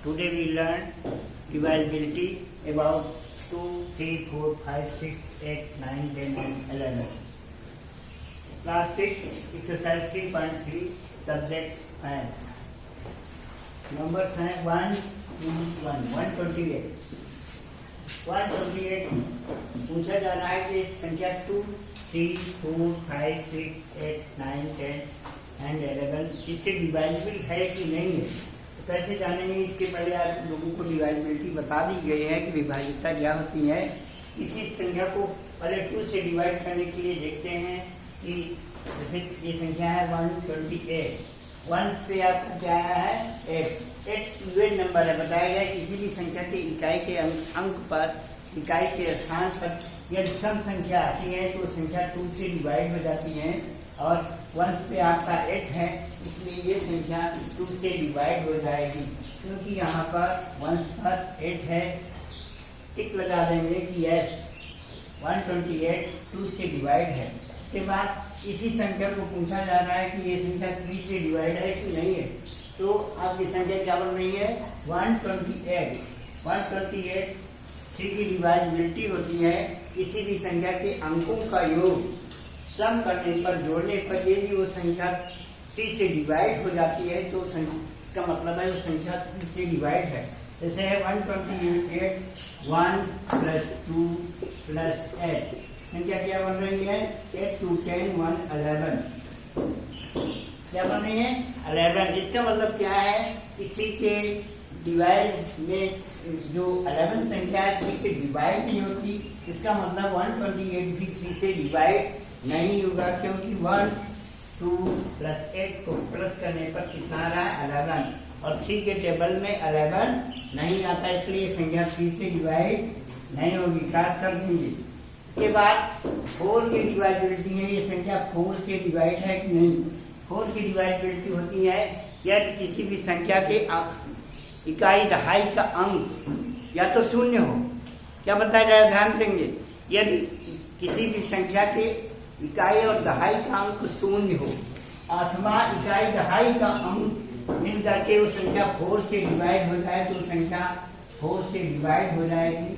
Today we learn divisibility about 2, 3, 4, 5, 6, 8, 9, 10 and 11. Class 6, exercise 3.3, subject math. Numbers हैं 1, 2, 1, 128. 128 पूछा जा रहा है कि संख्या 2, 3, 4, 5, 6, 8, 9, 10 एंड 11 इससे डिवाइजिबल है कि नहीं है। तो कैसे जानेंगे? इसके पहले आप लोगों को डिवाइजिबिलिटी बता दी गई है कि विभाज्यता क्या होती है। इसी संख्या को पहले 2 से डिवाइड करने के लिए देखते हैं कि जैसे ये संख्या है 128, 1 पे आपको क्या आया है 8 इवेन नंबर है। बताया गया किसी भी संख्या के इकाई के अंक पर, इकाई के स्थान पर यदि सम संख्या आती है तो संख्या 2 से डिवाइड हो जाती है और 1 पे आपका 8 है, इसलिए ये संख्या 2 से डिवाइड हो जाएगी। क्योंकि यहाँ पर 1 पर 8 है, टिक लगा देंगे कि यस 128 2 से डिवाइड है। उसके बाद इसी संख्या को पूछा जा रहा है कि ये संख्या 3 से डिवाइड है कि नहीं है। तो आपकी संख्या क्या बन रही है 128। 128 3 की डिवाइजिबिलिटी होती है किसी भी संख्या के अंकों का योग सम करने पर, जोड़ने पर यदि वो संख्या 3 से डिवाइड हो जाती है तो इसका मतलब है वो संख्या 3 से डिवाइड है। जैसे है 128 1 + 2 + 8 संख्या क्या बन रही है 8 2 10 1 11 क्या बन रही है 11। इसका मतलब क्या है किसी के डिवाइड में जो 11 संख्या है 3 से डिवाइड नहीं होती। इसका मतलब 128 भी 3 से डिवाइड नहीं होगा, क्योंकि 1 2 + 8 को प्लस करने पर कितना आ रहा है 11 और 3 के टेबल में 11 नहीं आता, इसलिए संख्या 3 से डिवाइड नहीं होगी। क्रॉस कर देंगे। इसके बाद 4 की डिवाइजिबिलिटी है, ये संख्या 4 से डिवाइड है कि नहीं। 4 की डिवाइजिबिलिटी होती है यदि किसी भी संख्या के इकाई दहाई का अंक या तो शून्य हो, क्या बताया जाए ध्यान देंगे, यदि किसी भी संख्या के इकाई और दहाई का अंक शून्य हो अथवा इकाई दहाई का अंक मिल करके वो संख्या 4 से डिवाइड हो जाए तो संख्या 4 से डिवाइड हो जाएगी।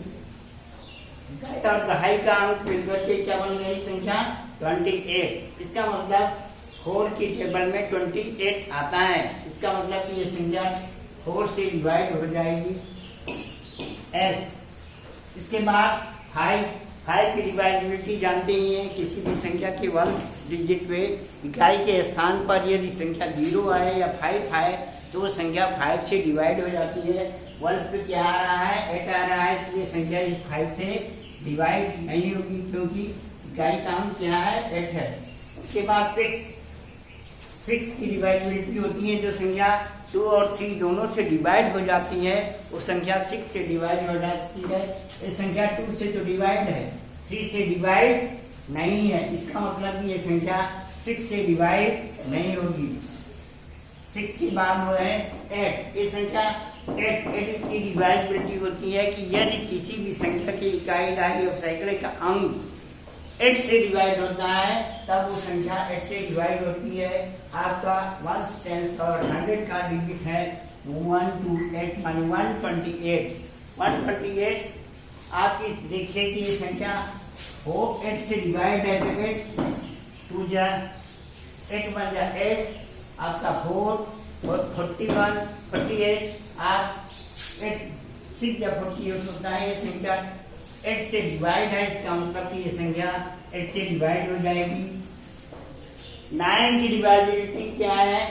इकाई और दहाई का अंक मिलकर के क्या बन गई संख्या 28। इसका मतलब 4 की टेबल में 28 आता है। इसका मतलब कि ये संख्या 4 से डिवाइड हो जाएगी S। इसके बाद 5 की डिवाइजिबिलिटी जानते ही हैं, किसी भी संख्या के 1 डिजिट पे इकाई के स्थान पर यदि संख्या 0 आए या 5 आए तो वो संख्या 5 से डिवाइड हो जाती है। 1 पे क्या आ रहा है 8 आ रहा है, इसलिए संख्या 5 से डिवाइड नहीं होगी क्योंकि इकाई का अंक क्या है 8 है। उसके बाद 6 की डिवाइजिबिलिटी होती है, जो संख्या 2 और 3 दोनों से डिवाइड हो जाती है वो संख्या 6 से डिवाइड हो जाती है। ये संख्या 2 से तो डिवाइड है, 3 से डिवाइड नहीं है। इसका मतलब ये संख्या 6 से डिवाइड नहीं होगी। 6 के बाद वो है 8। ये संख्या 8 की डिवाइजिबिलिटी होती है कि यदि किसी भी संख्या की इकाई दहाई और सैकड़े का अंक 8 से डिवाइड होता है तब वो संख्या 8 से डिवाइड होती है। आपका 1 10 और 100 का डिजिट है 1 2 8 माने 128। 128 आप इस देखिए कि ये संख्या 8 से डिवाइड है तो 8 2 जा 8 1 जा 8 आपका 4 और 41 48 आप 8 6 जा 48 होता है। ये संख्या 8 से डिवाइड है, इसका मतलब कि ये संख्या 8 से डिवाइड हो जाएगी। 9 की डिवाइजिबिलिटी क्या है,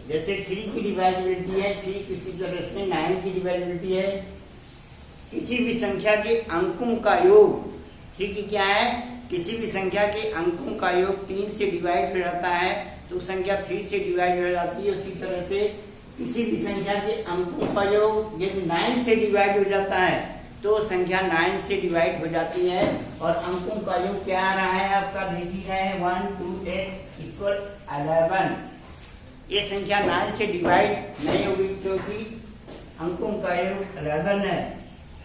जैसे 3 की डिवाइजिबिलिटी है, 3 किसी तरह से 9 की डिवाइजिबिलिटी है किसी भी संख्या के अंकों का योग। 3 की क्या है किसी भी संख्या के अंकों का योग 3 से डिवाइड हो जाता है तो संख्या 3 से डिवाइड हो जाती है। उसी तरह से किसी भी संख्या के अंकों का योग यदि 9 से डिवाइड हो जाता है तो संख्या 9 से डिवाइड हो जाती है। और अंकों का योग क्या आ रहा है आपका देखिए है 1 2 8 इक्वल 11। ये संख्या 9 से डिवाइड नहीं होगी क्योंकि अंकों का योग 11 है।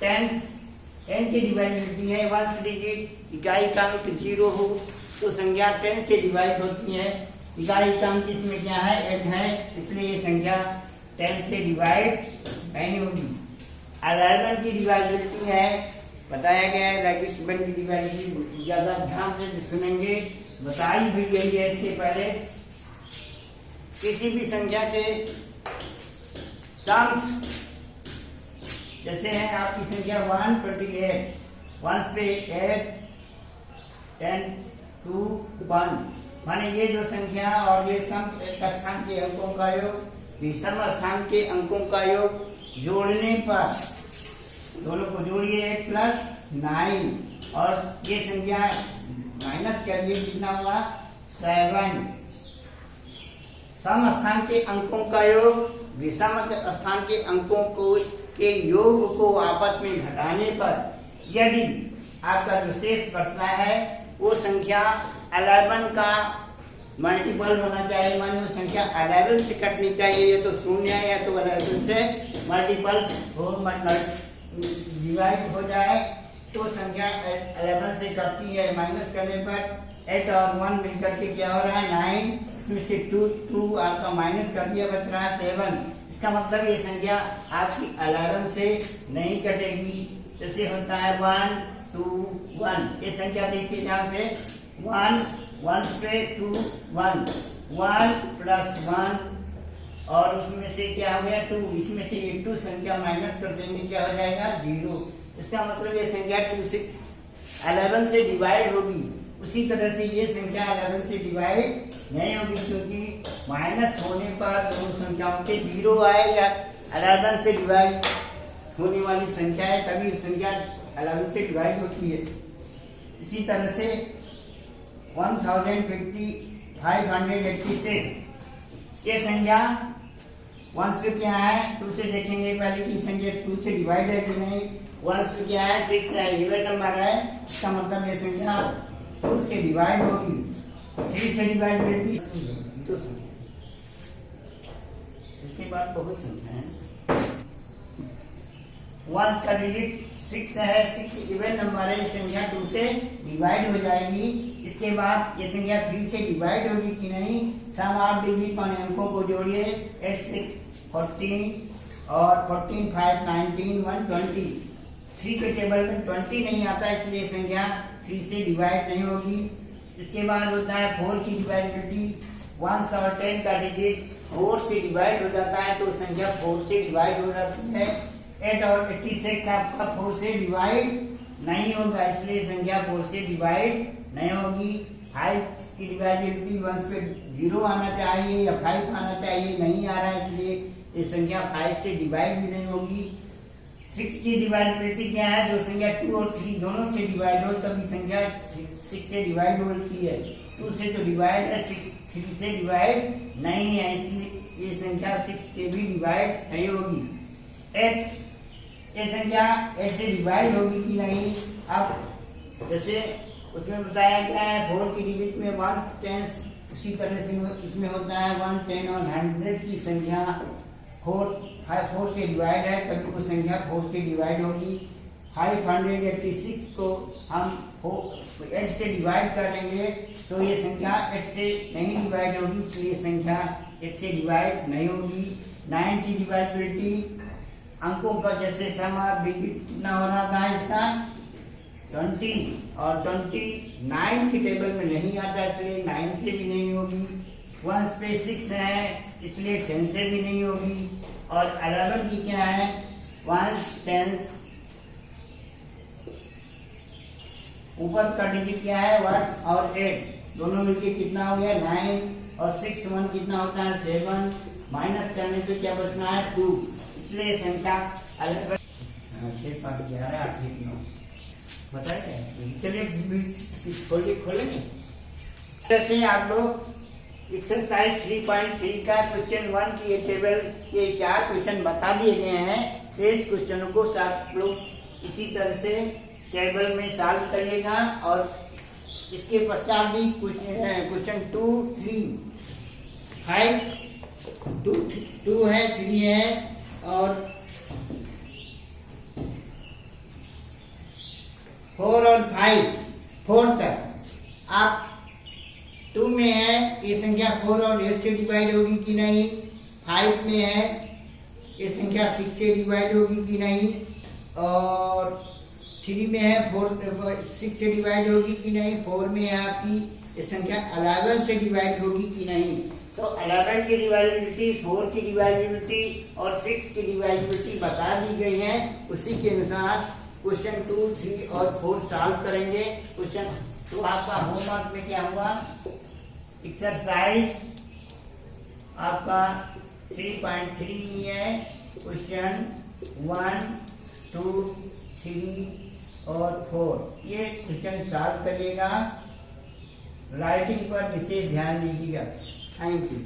10 की डिवाइजिबिलिटी है 1 डिजिट इकाई का अंक 0 हो तो संख्या 10 से डिवाइड होती है। इकाई का अंक इसमें क्या है 8 है, इसलिए ये संख्या 10 से डिवाइड नहीं होगी। 11 की डिवाइडेबिलिटी है, बताया गया है। लाइक 7 की डिवाइडेबिलिटी ज्यादा ध्यान से सुनेंगे, बताई भी गई है इसके पहले। किसी भी संख्या के सम्स, जैसे है आपकी संख्या 128, 1 पे 8, 10, 2, 1, माने ये जो संख्या और ये सम स्थान के अंकों का योग, विषम स्थान के अंकों का योग जोड़ने पर, दोनों को जोड़िए 8 + 9, और ये संख्या माइनस करिए, कितना हुआ 7। सम स्थान के अंकों का योग विषम स्थान के अंकों को के योग को आपस में घटाने पर यदि आपका जो शेष बचता है वो संख्या 11 का मल्टीपल होना चाहिए। माने वो संख्या 11 से कटनी चाहिए, या तो 0 या तो 11 से मल्टीपल हो, डिवाइड हो जाए तो संख्या 11 से कटती है। माइनस करने पर 8 और 1 मिलकर के क्या हो रहा है 9, इसमें से 2 आपका माइनस कर दिया, बच रहा है 7। इसका मतलब ये संख्या आपकी 11 से नहीं कटेगी। जैसे होता है 1, 2, 1, ये संख्या देखिए ध्यान से, 1, 1 पे 2, 1, 1 + 1 और उसमें से क्या हो गया 2, इसमें से ये 2 संख्या माइनस कर देंगे, क्या हो जाएगा 0। इसका मतलब ये संख्या 2 से 11 से डिवाइड होगी। उसी तरह से ये संख्या 11 से डिवाइड नहीं होगी, क्योंकि माइनस होने पर दोनों संख्याओं के 0 आएगा। 11 से डिवाइड होने वाली संख्या है, तभी संख्या 11 से डिवाइड होती है। इसी तरह से 1586 ये संख्या 1 से क्या है 2 से देखेंगे पहले कि संख्या 2 से डिवाइड है कि नहीं। 1 से क्या है 6 है, इवन नंबर है, इसका मतलब ये संख्या 2 से डिवाइड होगी। 3 से डिवाइड करती तो इसके बाद बहुत संख्या है। 1 का डिजिट 6 है, 6 इवन नंबर है, ये संख्या 2 से डिवाइड हो जाएगी। इसके बाद ये संख्या 3 से डिवाइड होगी कि नहीं। सम 8 डिजिट वाले अंकों को जोड़िए, 8, 6, 14 और 14, 5, 19, 120। 3 के टेबल में 20 नहीं आता, इसलिए संख्या 3 से डिवाइड नहीं होगी। इसके बाद होता है 4 की डिवाइडेबिलिटी। 1 और 10 का डिजिट 4 से डिवाइड हो जाता है, तो संख्या 4 से डिवाइड हो जाती है। 8 और 86 आपका 4 से डिवाइड नहीं होगा, इसलिए संख्या 4 से डिवाइड नहीं होगी। 5 की डिवाइडेबिलिटी 1 पे 0 आना चाहिए या 5 आना चाहिए, नहीं आ रहा है, इसलिए ये संख्या 5 से डिवाइड भी नहीं होगी। 6 की डिवाइडेबिलिटी क्या है, जो संख्या 2 और 3 दोनों से डिवाइड हो तभी संख्या 6 से डिवाइड होती है। 2 से तो डिवाइड है, 3 से डिवाइड नहीं है, इसलिए ये संख्या 6 से भी डिवाइड नहीं होगी। 8 ये संख्या 8 से डिवाइड होगी कि नहीं। अब जैसे उसमें बताया गया है 4 की डिजिट में 1, 10, उसी तरह से इसमें होता है 1, 10 और 100 की संख्या 4 से डिवाइड है, तभी वो संख्या 4 से डिवाइड होगी। 586 को हम 8 से डिवाइड करेंगे तो ये संख्या 8 से नहीं डिवाइड होगी, इसलिए संख्या 8 से डिवाइड नहीं होगी। 9 की डिवाइडेबिलिटी अंकों का जैसे सम डिजिट कितना हो रहा था इसका 20 और 29 की टेबल में नहीं आता, इसलिए 9 से भी नहीं होगी। 1 पे 6 है, इसलिए 10 से भी नहीं होगी। और 11 की क्या है 1, 10, ऊपर का डिजिट क्या है 1 और 8 दोनों मिलके कितना हो गया 9 और 6, 1 कितना होता है 7, माइनस करने पे क्या बचना है 2, इसलिए संख्या 11 6, 5, 11, 8, 9 बताया। चलिए खोलेंगे। जैसे आप लोग एक्सरसाइज 3.3 का क्वेश्चन 1 की टेबल के 4 क्वेश्चन बता दिए गए हैं। शेष क्वेश्चनों को आप लोग इसी तरह से टेबल में सॉल्व करिएगा, और इसके पश्चात भी क्वेश्चन 2, 3, 5, 2 है, 3 है और 4 और 5, 4 तक आप 2 में है ये संख्या 4 और 8 से डिवाइड होगी कि नहीं। 5 में है ये संख्या 6 से डिवाइड होगी कि नहीं, और 3 में है 6 से डिवाइड होगी कि नहीं, 4 में है आपकी ये संख्या 11 से डिवाइड होगी कि नहीं। तो 11 की डिवाइडेबिलिटी, 4 की डिवाइडेबिलिटी और 6 की डिवाइडेबिलिटी बता दी गई है। उसी के अनुसार क्वेश्चन 2, 3 और 4 सॉल्व करेंगे। क्वेश्चन तो आपका होमवर्क में क्या हुआ, एक्सरसाइज आपका 3.3 में है क्वेश्चन 1, 2, 3 और 4। ये क्वेश्चन सॉल्व करिएगा। राइटिंग पर विशेष ध्यान दीजिएगा। Thank you.